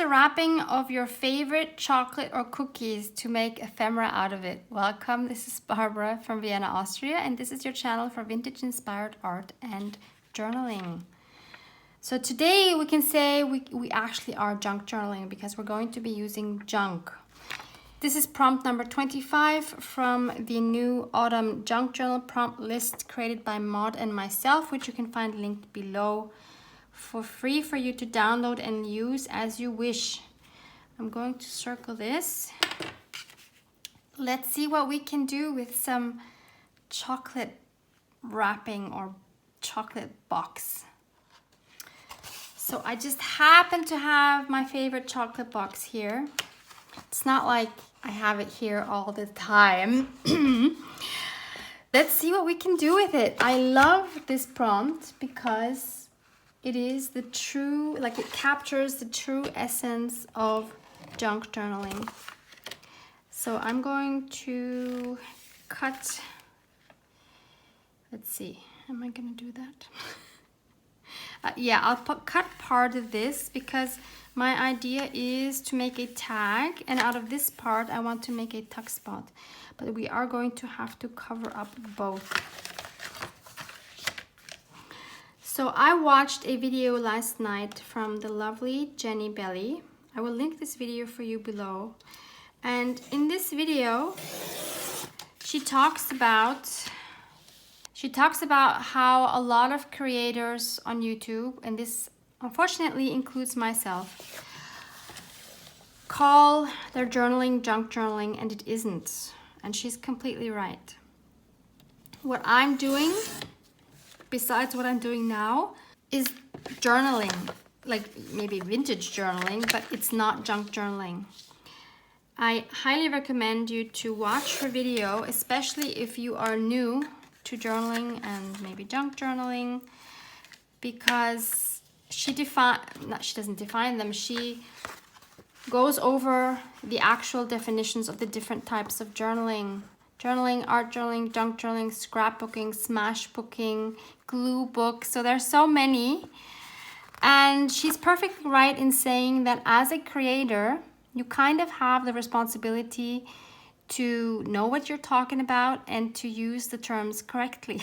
wrapping of your favorite chocolate or cookies to make ephemera out of it. Welcome, this is Barbara from Vienna, Austria, and this is your channel for vintage inspired art and journaling. So today we can say we actually are junk journaling because we're going to be using junk. This is prompt number 25 from the new autumn junk journal prompt list created by Maud and myself, which you can find linked below for free for you to download and use as you wish. I'm going to circle this. Let's see what we can do with some chocolate wrapping or chocolate box. So I just happen to have my favorite chocolate box here. It's not like I have it here all the time. Let's see what we can do with it. I love this prompt because it is the true, like it captures the true essence of junk journaling. So I'm going to cut, let's see, am I gonna do that? Yeah, I'll cut part of this because my idea is to make a tag, and out of this part I want to make a tuck spot, but we are going to have to cover up both. So I watched a video last night from the lovely Jenny Belly. I will link this video for you below. And in this video, she talks about how a lot of creators on YouTube, and this unfortunately includes myself, call their journaling junk journaling, and it isn't. And she's completely right. What I'm doing, besides what I'm doing now, is journaling, like maybe vintage journaling, but it's not junk journaling. I highly recommend you to watch her video, especially if you are new to journaling and maybe junk journaling, because she doesn't define them, she goes over the actual definitions of the different types of journaling. Journaling, art journaling, junk journaling, scrapbooking, smash booking, glue book. So there's so many. And she's perfectly right in saying that as a creator, you kind of have the responsibility to know what you're talking about and to use the terms correctly.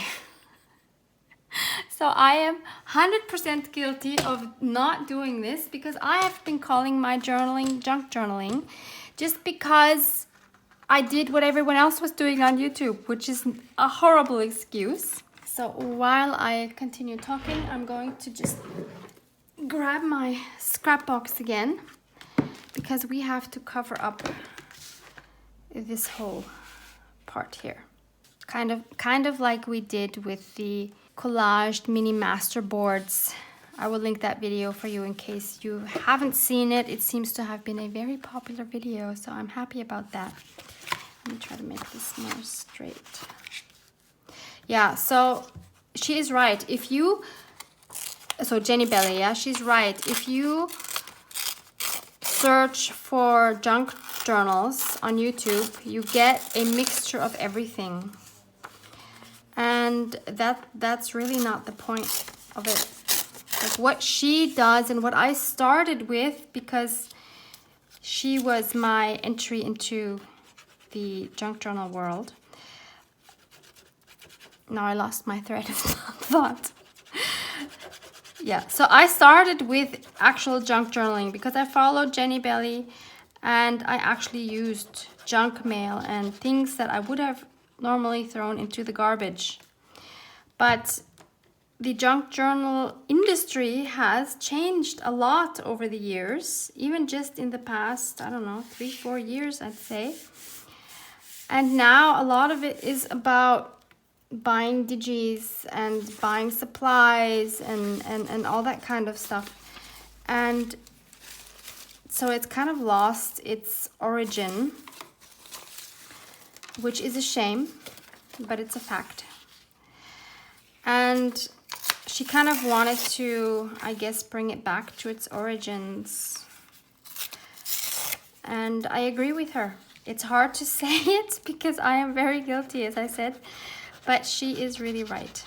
So I am 100% guilty of not doing this because I have been calling my journaling junk journaling just because I did what everyone else was doing on YouTube, which is a horrible excuse. So while I continue talking, I'm going to just grab my scrap box again because we have to cover up this whole part here. Kind of like we did with the collaged mini master boards. I will link that video for you in case you haven't seen it. It seems to have been a very popular video, so I'm happy about that. Let me try to make this more straight. Yeah, so she is right. So Jenny Belly, yeah, she's right. If you search for junk journals on YouTube, you get a mixture of everything. And that's really not the point of it. Like what she does and what I started with, because she was my entry into the junk journal world. Now I lost my thread of thought. Yeah, so I started with actual junk journaling because I followed Jenny Belly and I actually used junk mail and things that I would have normally thrown into the garbage. But the junk journal industry has changed a lot over the years, even just in the past, I don't know, 3-4 years, I'd say. And now a lot of it is about buying digis and buying supplies and all that kind of stuff. And so it's kind of lost its origin, which is a shame, but it's a fact. And she kind of wanted to, I guess, bring it back to its origins. And I agree with her. It's hard to say it because I am very guilty, as I said, but she is really right.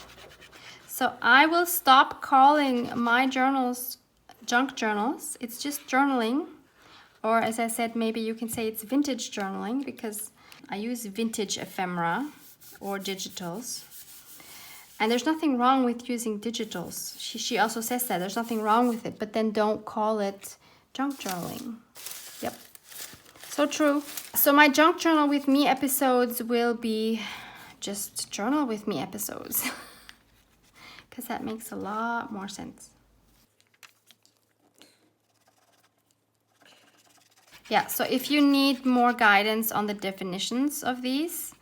So I will stop calling my journals junk journals. It's just journaling. Or as I said, maybe you can say it's vintage journaling because I use vintage ephemera or digitals. And there's nothing wrong with using digitals. She also says that there's nothing wrong with it, but then don't call it junk journaling. Yep, so true. So my junk journal with me episodes will be just journal with me episodes because that makes a lot more sense. Yeah, so if you need more guidance on the definitions of these,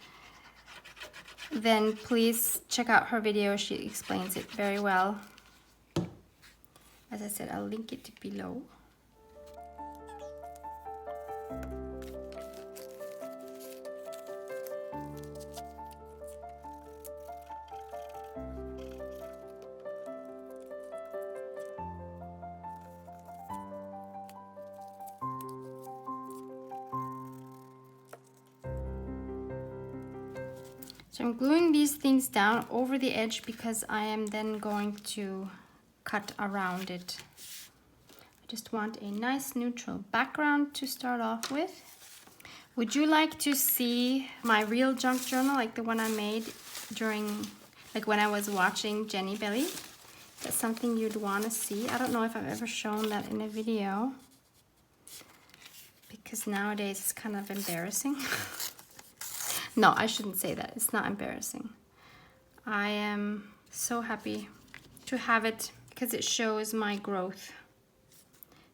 then please check out her video. She explains it very well. As I said, I'll link it below. So I'm gluing these things down over the edge because I am then going to cut around it. I just want a nice neutral background to start off with. Would you like to see my real junk journal, like the one I made during, like when I was watching Jenny Belly? That's something you'd want to see. I don't know if I've ever shown that in a video because nowadays it's kind of embarrassing. No, I shouldn't say that. It's not embarrassing. I am so happy to have it because it shows my growth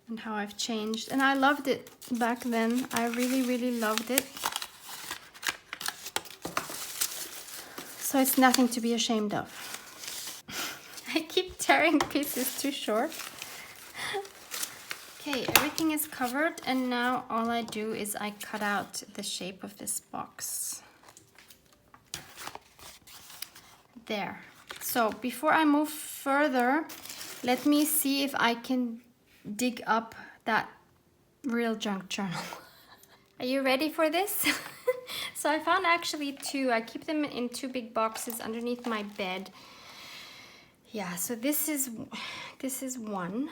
and how I've changed. And I loved it back then. I really, really loved it. So it's nothing to be ashamed of. I keep tearing pieces too short. Okay, everything is covered, and now all I do is I cut out the shape of this box. There. So before I move further, let me see if I can dig up that real junk journal. Are you ready for this? So I found actually two. I keep them in two big boxes underneath my bed. Yeah, so this is one.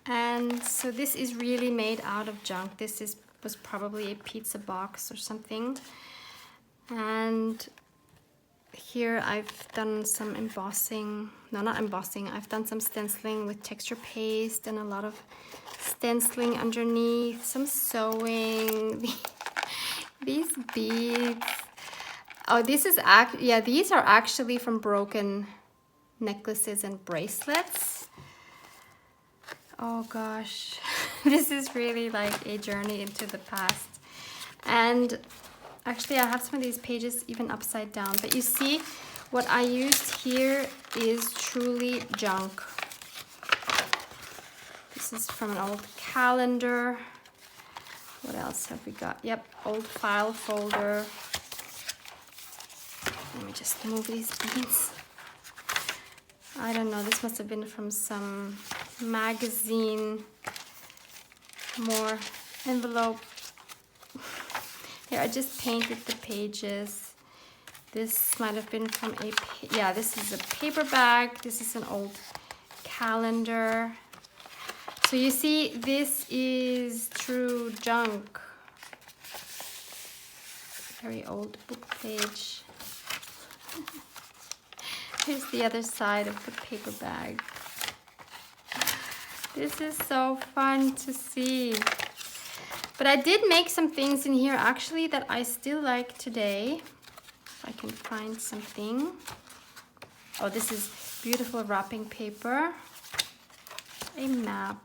And so this is really made out of junk. This was probably a pizza box or something. And here I've done some embossing. No, not embossing. I've done some stenciling with texture paste and a lot of stenciling underneath, some sewing. These beads. Oh, this is yeah, these are actually from broken necklaces and bracelets. Oh gosh, this is really like a journey into the past. And actually I have some of these pages even upside down, but you see what I used here is truly junk. This is from an old calendar. What else have we got? Yep, old file folder. Let me just move these beads. I don't know, this must have been from some magazine, more envelope. Here, I just painted the pages. This might have been from yeah, this is a paper bag. This is an old calendar. So you see, this is true junk. Very old book page. Here's the other side of the paper bag. This is so fun to see. But I did make some things in here actually that I still like today. If I can find something. Oh, this is beautiful wrapping paper. A map.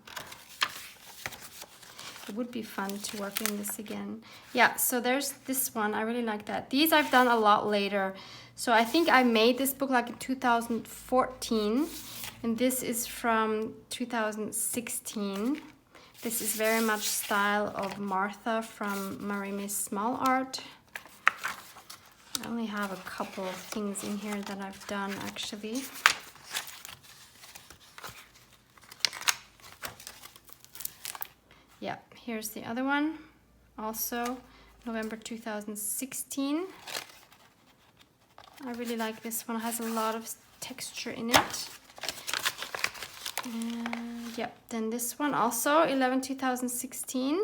It would be fun to work in this again. Yeah, so there's this one. I really like that. These I've done a lot later. So I think I made this book like in 2014. And this is from 2016. This is very much style of Martha from Marimi's Small Art. I only have a couple of things in here that I've done actually. Yeah, here's the other one. Also November 2016. I really like this one. It has a lot of texture in it. And yep, then this one also 11/2016.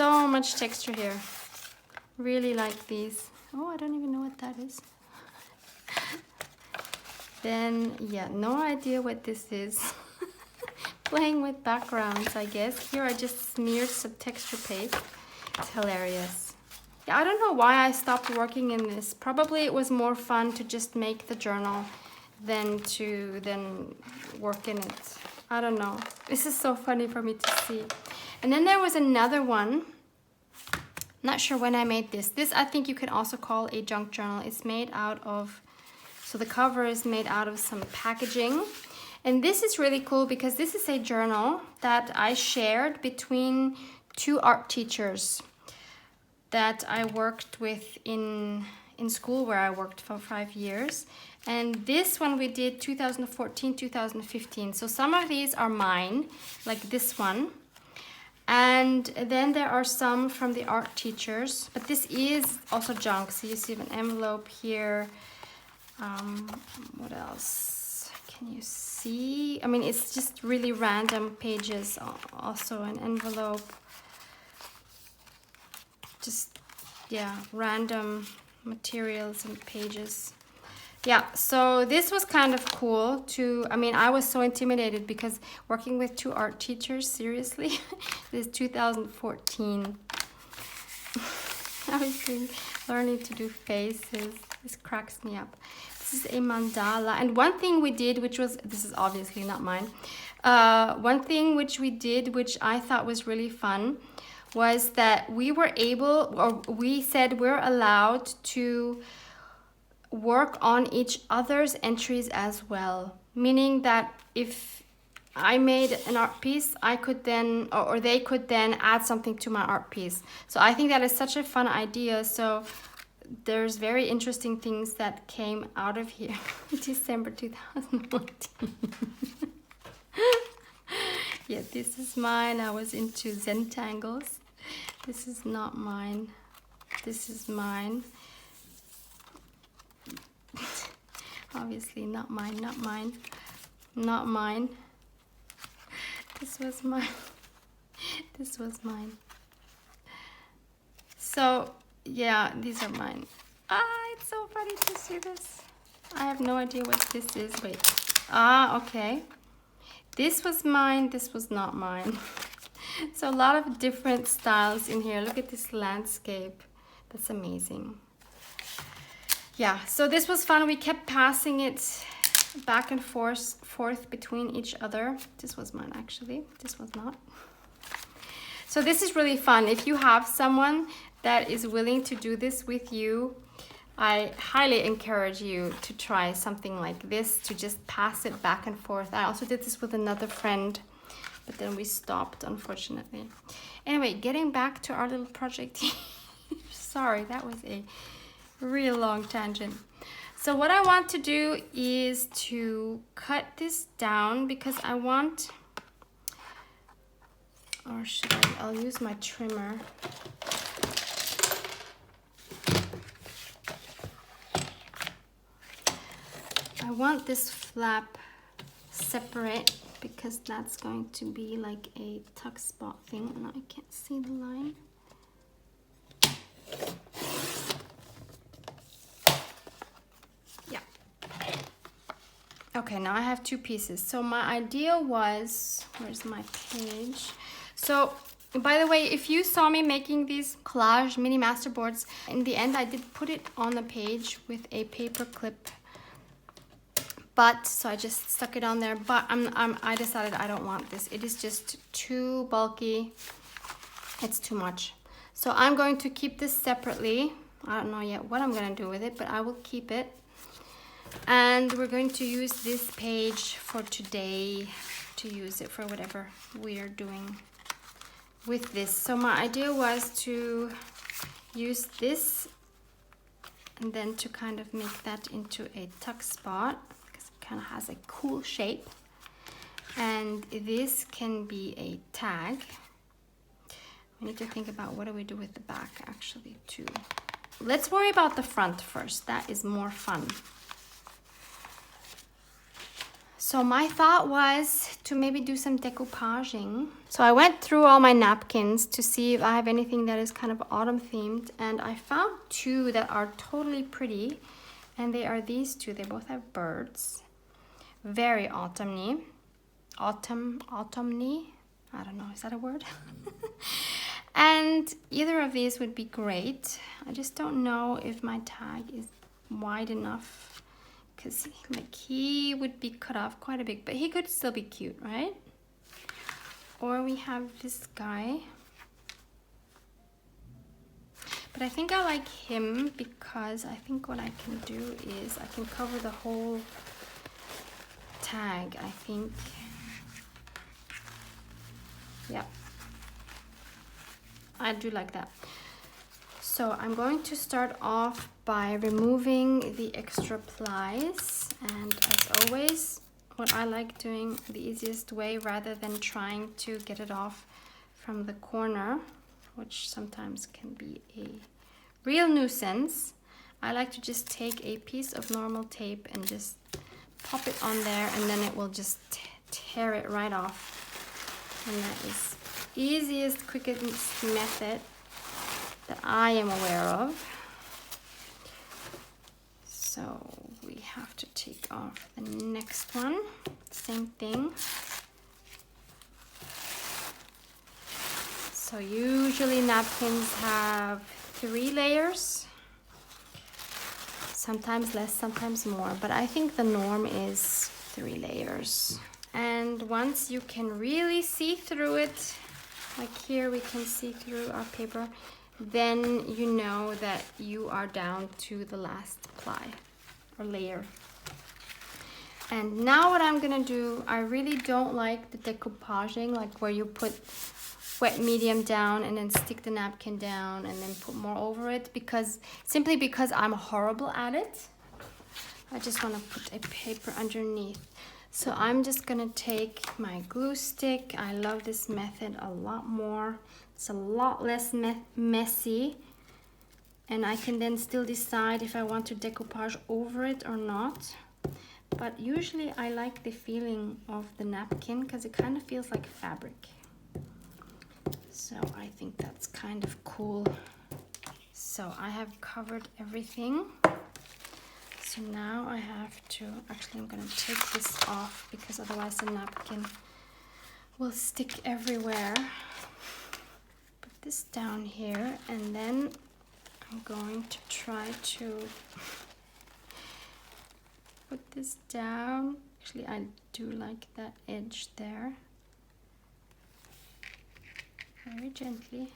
so much texture here. Really like these. Oh, I don't even know what that is. Then, yeah, no idea what this is. Playing with backgrounds, I guess. Here I just smeared some texture paste. It's hilarious. Yeah, I don't know why I stopped working in this. Probably it was more fun to just make the journal than to work in it. I don't know. This is so funny for me to see. And then there was another one. Not sure when I made this. This I think you can also call a junk journal. It's made out of, so the cover is made out of some packaging. And this is really cool because this is a journal that I shared between two art teachers that I worked with in school, where I worked for 5 years. And this one we did 2014, 2015. So some of these are mine, like this one. And then there are some from the art teachers, but this is also junk. So you see an envelope here. What else can you see? I mean, it's just really random pages. Also an envelope. Just, yeah, random materials and pages. Yeah, so this was kind of cool to, I mean, I was so intimidated because working with two art teachers, seriously, this is 2014. I was learning to do faces. This cracks me up. This is a mandala. And one thing we did, which was, this is obviously not mine. One thing which we did, which I thought was really fun, was that we were able, or we said we're allowed to work on each other's entries as well. Meaning that if I made an art piece, I could then, or they could then add something to my art piece. So I think that is such a fun idea. So there's very interesting things that came out of here. December 2014. Yeah, this is mine. I was into Zentangles. This is not mine. This is mine. Obviously not mine, not mine, not mine. This was mine. This was mine. So yeah, these are mine. It's so funny to see this. I have no idea what this is. Wait. Okay. This was mine. This was not mine. So a lot of different styles in here. Look at this landscape. That's amazing. Yeah, so this was fun. We kept passing it back and forth between each other. This was mine, actually. This was not. So this is really fun. If you have someone that is willing to do this with you, I highly encourage you to try something like this, to just pass it back and forth. I also did this with another friend, but then we stopped, unfortunately. Anyway, getting back to our little project. Sorry, that was a real long tangent. So what I want to do is to cut this down because I want, or should I'll use my trimmer. I want this flap separate because that's going to be like a tuck spot thing and I can't see the line. Okay, now I have two pieces. So my idea was, where's my page? So, by the way, if you saw me making these collage mini masterboards, in the end I did put it on the page with a paper clip. But, so I just stuck it on there, but I decided I don't want this. It is just too bulky. It's too much. So I'm going to keep this separately. I don't know yet what I'm gonna do with it, but I will keep it. And we're going to use this page for today to use it for whatever we are doing with this. So my idea was to use this and then to kind of make that into a tuck spot because it kind of has a cool shape. And this can be a tag. We need to think about what do we do with the back actually too. Let's worry about the front first. That is more fun. So my thought was to maybe do some decoupaging. So I went through all my napkins to see if I have anything that is kind of autumn themed, and I found two that are totally pretty, and they are these two. They both have birds. Very autumny. Autumny? I don't know, is that a word? And either of these would be great. I just don't know if my tag is wide enough, because like he would be cut off quite a bit, but he could still be cute, right? Or we have this guy. But I think I like him because I think what I can do is I can cover the whole tag, I think. Yeah, I do like that. So I'm going to start off by removing the extra plies, and as always, what I like doing the easiest way, rather than trying to get it off from the corner, which sometimes can be a real nuisance, I like to just take a piece of normal tape and just pop it on there, and then it will just tear it right off. And that is the easiest, quickest method that I am aware of. So we have to take off the next one. Same thing. So usually napkins have 3 layers. Sometimes less, sometimes more, but I think the norm is 3 layers. And once you can really see through it, like here we can see through our paper, then you know that you are down to the last ply or layer. And now what I'm gonna do, I really don't like the decoupaging, like where you put wet medium down and then stick the napkin down and then put more over it, simply because I'm horrible at it. I just want to put a paper underneath. So I'm just gonna take my glue stick. I love this method a lot more. It's a lot less messy, and I can then still decide if I want to decoupage over it or not. But usually I like the feeling of the napkin because it kind of feels like fabric. So I think that's kind of cool. So I have covered everything. So now I have to, actually I'm gonna take this off because otherwise the napkin will stick everywhere. Put this down here, and then I'm going to try to put this down. Actually, I do like that edge there. Very gently.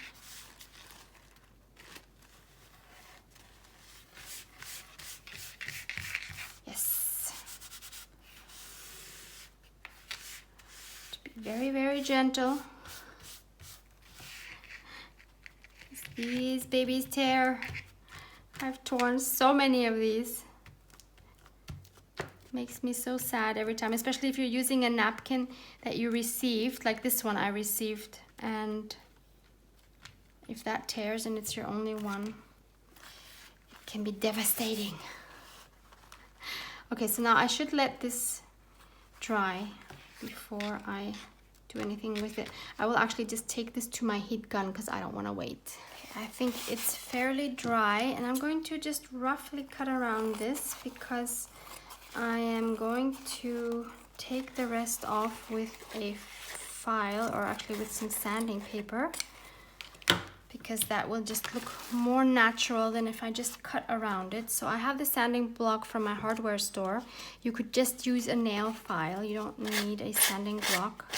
Yes. To be very, very gentle. These babies tear. I've torn so many of these. Makes me so sad every time, especially if you're using a napkin that you received, like this one I received, and if that tears and it's your only one, it can be devastating. Okay, so now I should let this dry before I do anything with it. I will actually just take this to my heat gun because I don't want to wait. I think it's fairly dry, and I'm going to just roughly cut around this because I am going to take the rest off with a file, or actually with some sanding paper, because that will just look more natural than if I just cut around it. So I have the sanding block from my hardware store. You could just use a nail file. You don't need a sanding block.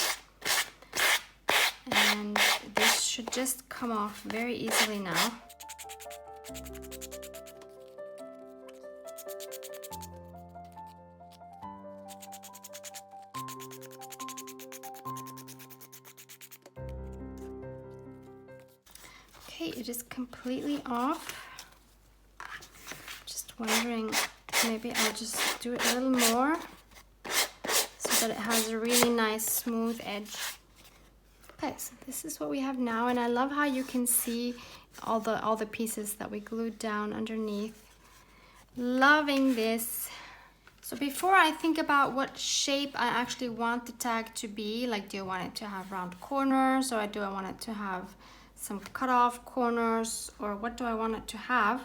And this should just come off very easily now. Okay, it is completely off. Just wondering, maybe I'll just do it a little more so that it has a really nice smooth edge. Okay, so this is what we have now, and I love how you can see all the pieces that we glued down underneath. Loving this. So before I think about what shape I actually want the tag to be, like do I want it to have round corners, or do I want it to have some cut off corners, or what do I want it to have?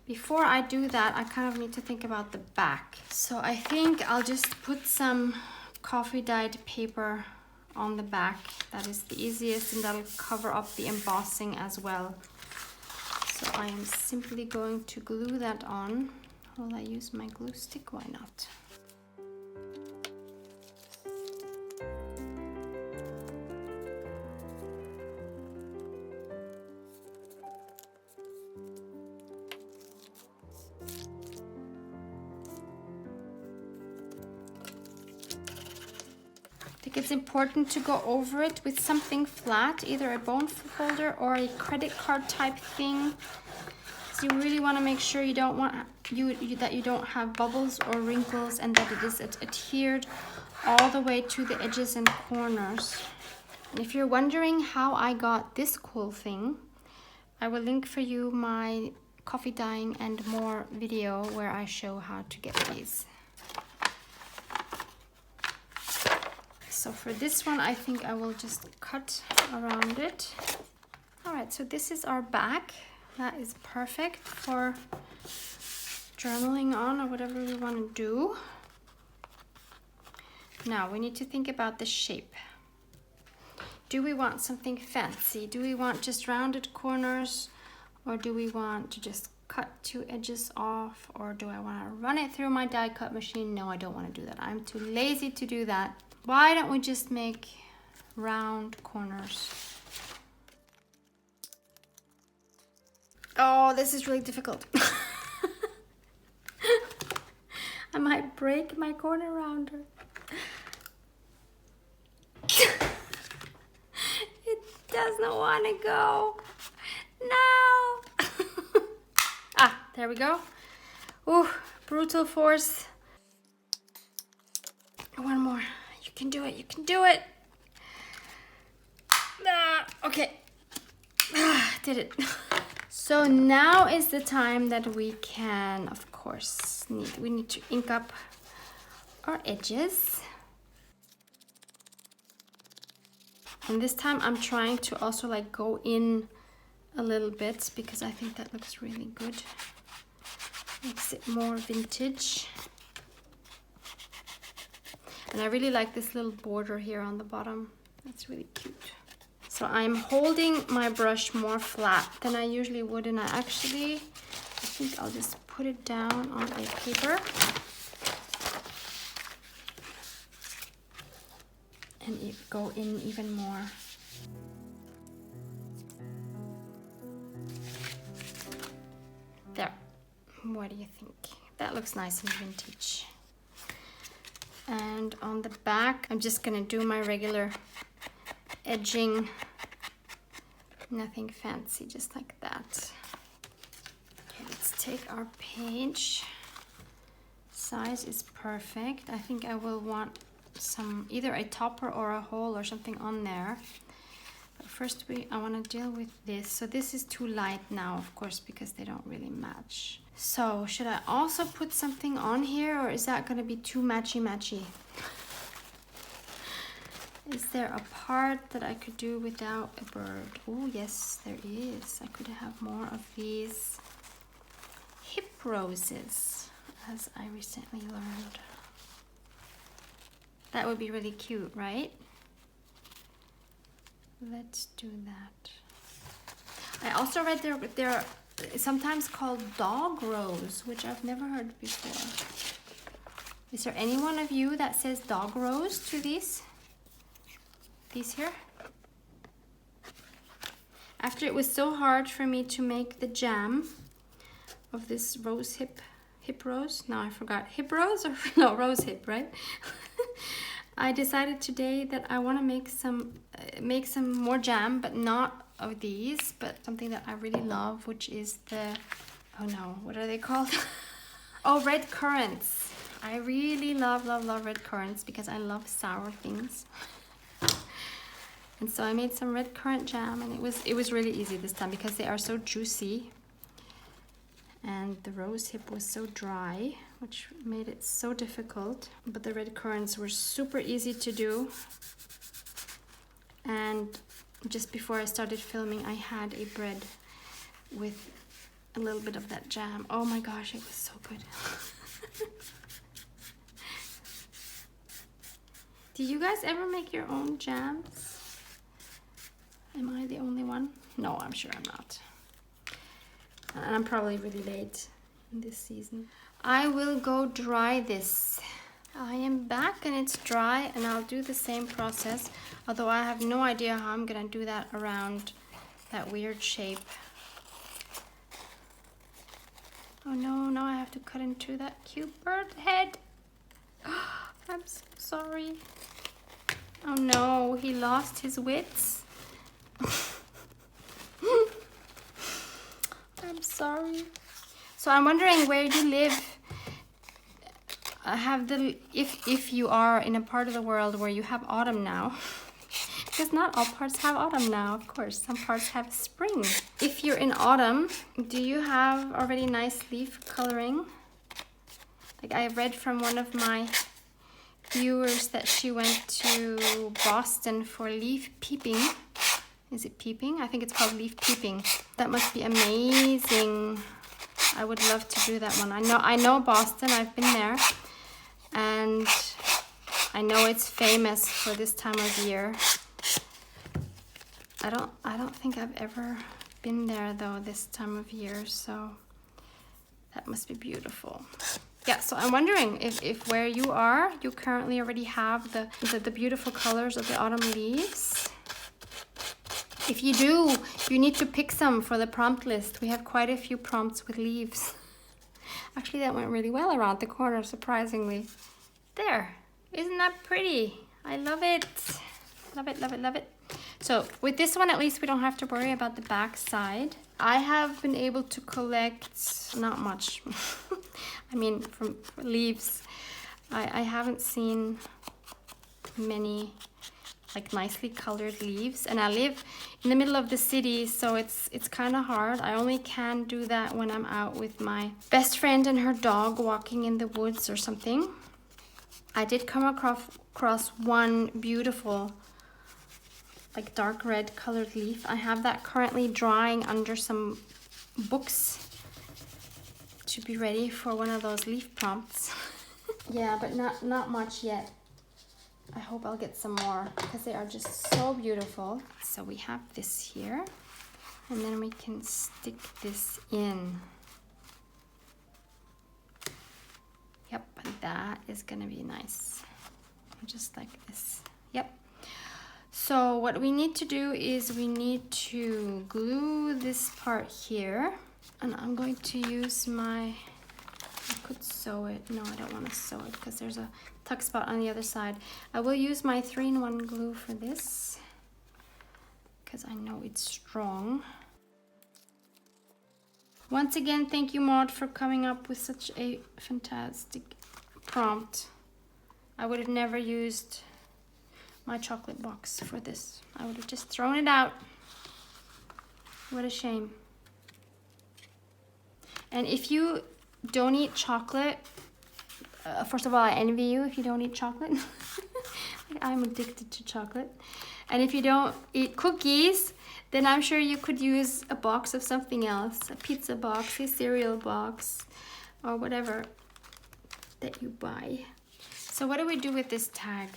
Before I do that, I kind of need to think about the back. So I think I'll just put some coffee dyed paper on the back. That is the easiest, and that'll cover up the embossing as well. So I am simply going to glue that on. Will I use my glue stick? Why not? I think it's important to go over it with something flat, either a bone folder or a credit card type thing. So you really want to make sure you don't want that you don't have bubbles or wrinkles, and that it is adhered all the way to the edges and corners. And if you're wondering how I got this cool thing, I will link for you my coffee dyeing and more video where I show how to get these. So for this one, I think I will just cut around it. All right, so this is our back. That is perfect for journaling on or whatever we want to do. Now we need to think about the shape. Do we want something fancy? Do we want just rounded corners, or do we want to just cut two edges off, or do I want to run it through my die cut machine? No, I don't want to do that. I'm too lazy to do that. Why don't we just make round corners? Oh, this is really difficult. I might break my corner rounder. It does not want to go. No. Ah, there we go. Ooh, brutal force. One more. You can do it. You can do it. Ah, okay. Ah, did it. So now is the time that we can, of course, we need to ink up our edges. And this time I'm trying to also like go in a little bit, because I think that looks really good. Makes it more vintage. And I really like this little border here on the bottom. That's really cute. So I'm holding my brush more flat than I usually would, and I think I'll just put it down on a paper. And go in even more. There. What do you think? That looks nice and vintage. And on the back, I'm just gonna do my regular edging. Nothing fancy, just like that. Okay, let's take our page. Size is perfect. I think I will want some, either a topper or a hole or something on there. But first I want to deal with this. So this is too light now, of course, because they don't really match. So should I also put something on here, or is that going to be too matchy-matchy? Is there a part that I could do without a bird? Oh, yes, there is. I could have more of these hip roses, as I recently learned. That would be really cute, right? Let's do that. I also read they're sometimes called dog rose, which I've never heard before. Is there any one of you that says dog rose to these? These here? After it was so hard for me to make the jam of this rose hip rose. Now I forgot, hip rose or no, rose hip, right? I decided today that I want to make some more jam, but not of these, but something that I really love, which is the, oh no, what are they called? Oh, red currants. I really love red currants because I love sour things. And so I made some red currant jam, and it was really easy this time because they are so juicy. And the rose hip was so dry, which made it so difficult. But the red currants were super easy to do. And just before I started filming, I had a bread with a little bit of that jam. Oh my gosh, it was so good. Do you guys ever make your own jams? Am I the only one? No, I'm sure I'm not. And I'm probably really late in this season. I will go dry this. I am back and it's dry, and I'll do the same process, although I have no idea how I'm gonna do that around that weird shape. Oh no, now I have to cut into that cute bird head. I'm so sorry. Oh no, he lost his wits. I'm sorry. So I'm wondering where you live. If you are in a part of the world where you have autumn now, because not all parts have autumn now, of course, some parts have spring. If you're in autumn, do you have already nice leaf coloring? Like I read from one of my viewers that she went to Boston for leaf peeping. Is it peeping? I think it's called leaf peeping. That must be amazing. I would love to do that one. I know Boston, I've been there. And I know it's famous for this time of year. I don't think I've ever been there though this time of year, so that must be beautiful. Yeah, so I'm wondering if where you are, you currently already have the beautiful colors of the autumn leaves. If you do, you need to pick some for the prompt list. We have quite a few prompts with leaves. Actually, that went really well around the corner, surprisingly. There, isn't that pretty? I love it. Love it, love it, love it. So with this one, at least we don't have to worry about the back side. I have been able to collect, not much. I mean, from leaves. I haven't seen many like nicely colored leaves, and I live in the middle of the city, so it's kind of hard. I only can do that when I'm out with my best friend and her dog walking in the woods or something. I did come across one beautiful like dark red colored leaf. I have that currently drying under some books to be ready for one of those leaf prompts. Yeah, but not much yet. I hope I'll get some more because they are just so beautiful. So we have this here, and then we can stick this in. Yep, that is gonna be nice. Just like this. Yep. So what we need to do is we need to glue this part here, and I'm going to use I could sew it. No, I don't want to sew it because there's a tuck spot on the other side. I will use my 3-in-1 glue for this because I know it's strong. Once again, thank you, Maud, for coming up with such a fantastic prompt. I would have never used my chocolate box for this. I would have just thrown it out. What a shame. And if you don't eat chocolate, first of all, I envy you if you don't eat chocolate. I'm addicted to chocolate. And if you don't eat cookies, then I'm sure you could use a box of something else, a pizza box, a cereal box, or whatever that you buy. So what do we do with this tag?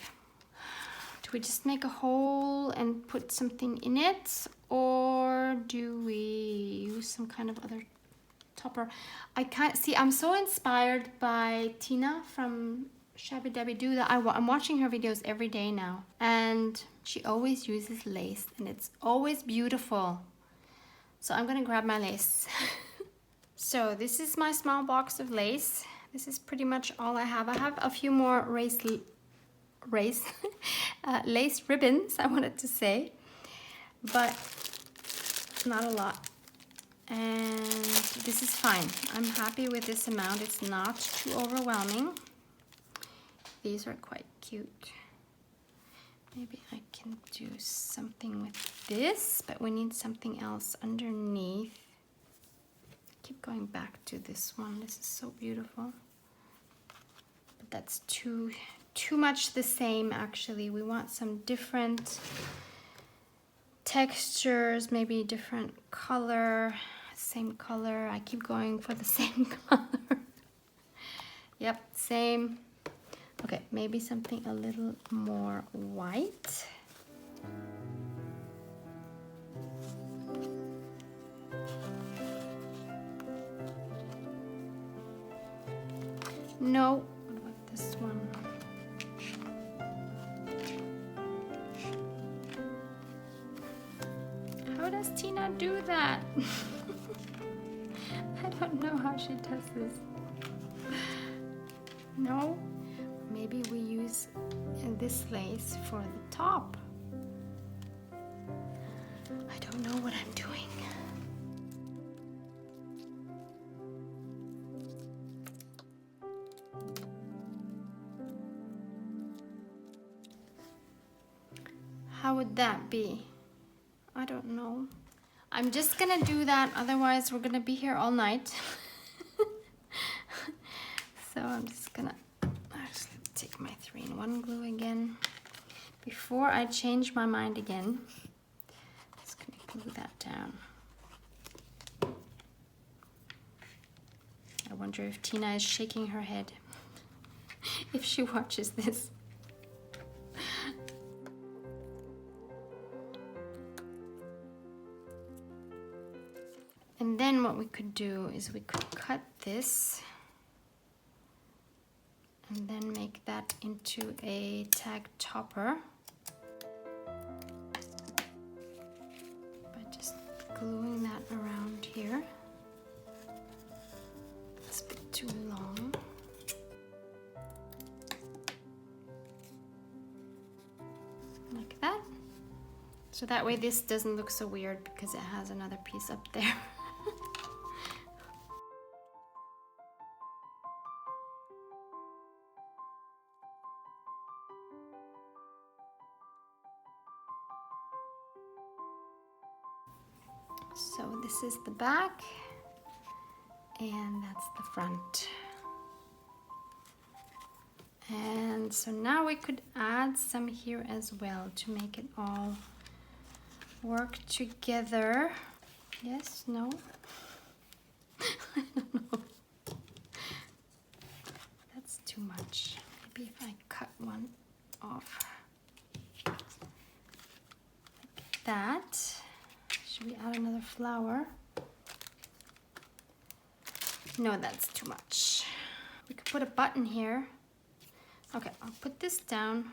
Do we just make a hole and put something in it, or do we use some kind of other topper? I can't see. I'm so inspired by Tina from Shabby Dabby Doo that I'm watching her videos every day now, and she always uses lace, and it's always beautiful. So I'm gonna grab my lace. So this is my small box of lace. This is pretty much all I have. I have a few more lace ribbons, I wanted to say, but not a lot. And this is fine. I'm happy with this amount. It's not too overwhelming. These are quite cute. Maybe I can do something with this, but we need something else underneath. I keep going back to this one. This is so beautiful. But that's too much the same actually. We want some different textures, maybe different color, same color. I keep going for the same color. Yep, same. Okay, maybe something a little more white. No, what about this one? How does Tina do that? I don't know how she does this. No, maybe we use this lace for the top. I don't know what I'm doing. How would that be? I don't know. I'm just gonna do that, otherwise we're gonna be here all night. So I'm just gonna actually take my 3-in-1 glue again. Before I change my mind again, I'm just gonna glue that down. I wonder if Tina is shaking her head if she watches this. And then what we could do is we could cut this and then make that into a tag topper by just gluing that around here. It's a bit too long. Like that. So that way this doesn't look so weird because it has another piece up there. So this is the back and that's the front. And so now we could add some here as well to make it all work together. Yes, no? I don't know. That's too much. Maybe if I cut one off. Like that. Should we add another flower? No, that's too much. We could put a button here. Okay, I'll put this down.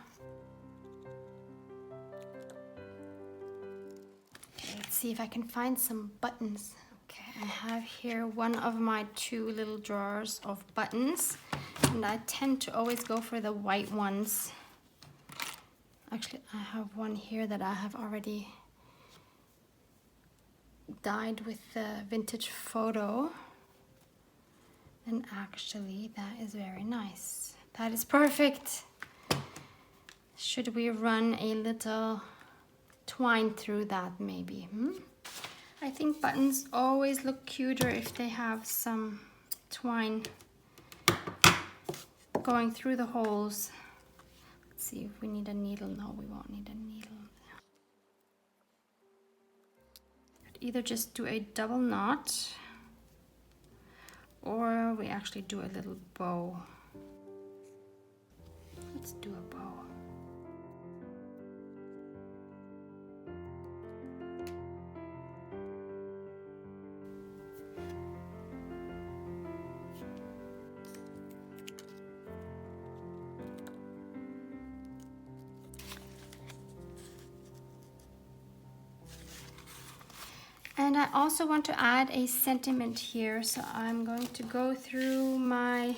Okay, let's see if I can find some buttons. Okay, I have here one of my 2 little drawers of buttons, and I tend to always go for the white ones. Actually, I have one here that I have already dyed with the vintage photo, and actually that is very nice. That is perfect. Should we run a little twine through that maybe? I think buttons always look cuter if they have some twine going through the holes. Let's see if we need a needle. No, we won't need a needle. Either just do a double knot or we actually do a little bow. Let's do a bow. And I also want to add a sentiment here, so I'm going to go through my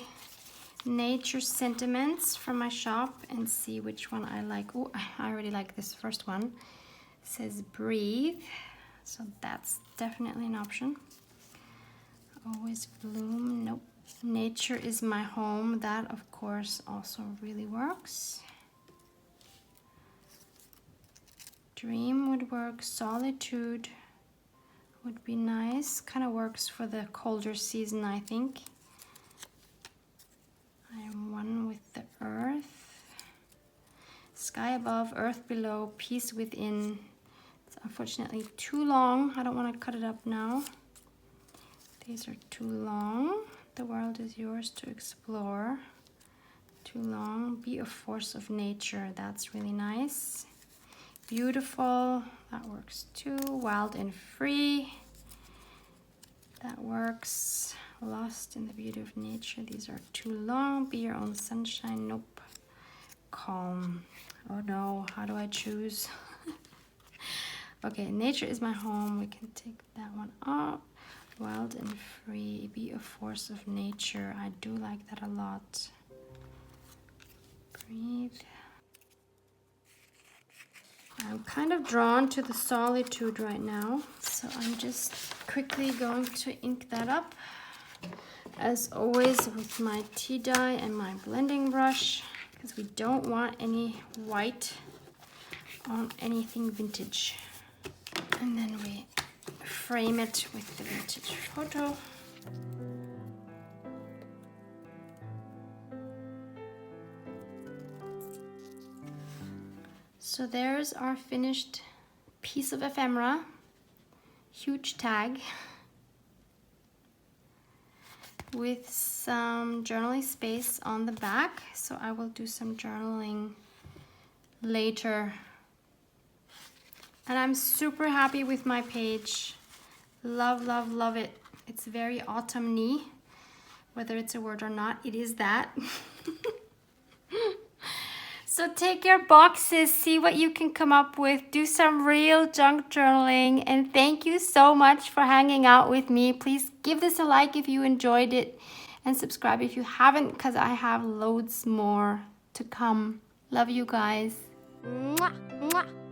nature sentiments from my shop and see which one I like. Oh, I already like this first one. It says breathe, so that's definitely an option. Always bloom, nope. Nature is my home, that of course also really works. Dream would work, solitude would be nice, kind of works for the colder season, I think. I am one with Sky above, earth below, peace within. It's unfortunately too long. I don't want to cut it up now. These are too long. The world is yours to explore. Too long. Be a force of nature. That's really nice. Beautiful. That works too. Wild and free. That works. Lost in the beauty of nature. These are too long. Be your own sunshine. Nope. Calm. Oh no, how do I choose? Okay, nature is my home. We can take that one off. Wild and free. Be a force of nature. I do like that a lot. Breathe. I'm kind of drawn to the solitude right now, so I'm just quickly going to ink that up. As always, with my tea dye and my blending brush, because we don't want any white on anything vintage. And then we frame it with the vintage photo. So there's our finished piece of ephemera. Huge tag with some journaling space on the back. So I will do some journaling later. And I'm super happy with my page. Love, love, love it. It's very autumny. Whether it's a word or not, it is that. So take your boxes, see what you can come up with, do some real junk journaling, and thank you so much for hanging out with me. Please give this a like if you enjoyed it, and subscribe if you haven't, because I have loads more to come. Love you guys. Mwah, mwah.